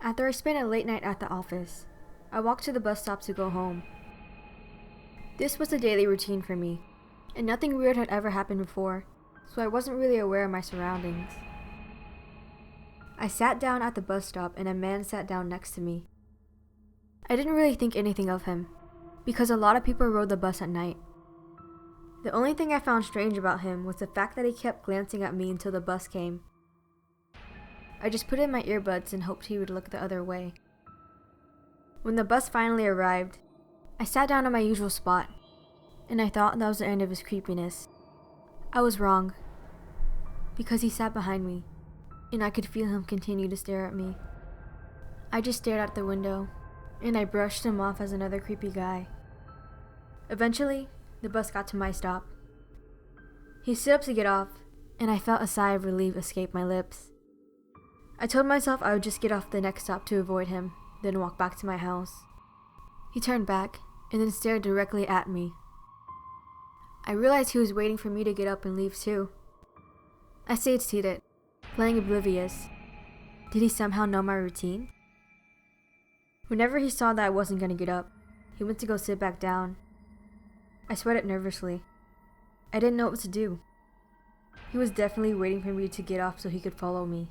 After I spent a late night at the office, I walked to the bus stop to go home. This was a daily routine for me, and nothing weird had ever happened before, so I wasn't really aware of my surroundings. I sat down at the bus stop and a man sat down next to me. I didn't really think anything of him, because a lot of people rode the bus at night. The only thing I found strange about him was the fact that he kept glancing at me until the bus came. I just put in my earbuds and hoped he would look the other way. When the bus finally arrived, I sat down at my usual spot, and I thought that was the end of his creepiness. I was wrong, because he sat behind me, and I could feel him continue to stare at me. I just stared out the window, and I brushed him off as another creepy guy. Eventually, the bus got to my stop. He stood up to get off, and I felt a sigh of relief escape my lips. I told myself I would just get off the next stop to avoid him, then walk back to my house. He turned back, and then stared directly at me. I realized he was waiting for me to get up and leave too. I stayed seated, playing oblivious. Did he somehow know my routine? Whenever he saw that I wasn't going to get up, he went to go sit back down. I sweated nervously. I didn't know what to do. He was definitely waiting for me to get off so he could follow me.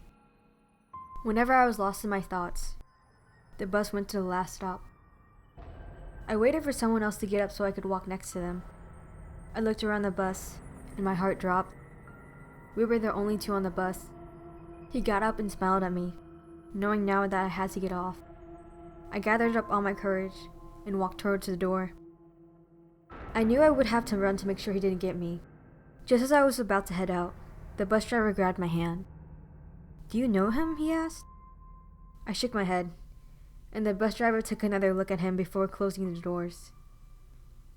Whenever I was lost in my thoughts, the bus went to the last stop. I waited for someone else to get up so I could walk next to them. I looked around the bus, and my heart dropped. We were the only two on the bus. He got up and smiled at me, knowing now that I had to get off. I gathered up all my courage and walked towards the door. I knew I would have to run to make sure he didn't get me. Just as I was about to head out, the bus driver grabbed my hand. "Do you know him?" he asked. I shook my head, and the bus driver took another look at him before closing the doors.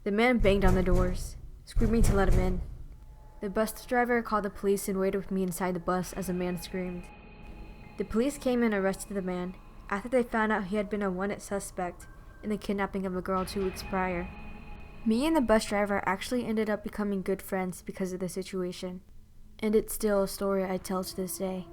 The man banged on the doors, screaming to let him in. The bus driver called the police and waited with me inside the bus as the man screamed. The police came and arrested the man after they found out he had been a wanted suspect in the kidnapping of a girl 2 weeks prior. Me and the bus driver actually ended up becoming good friends because of the situation, and it's still a story I tell to this day.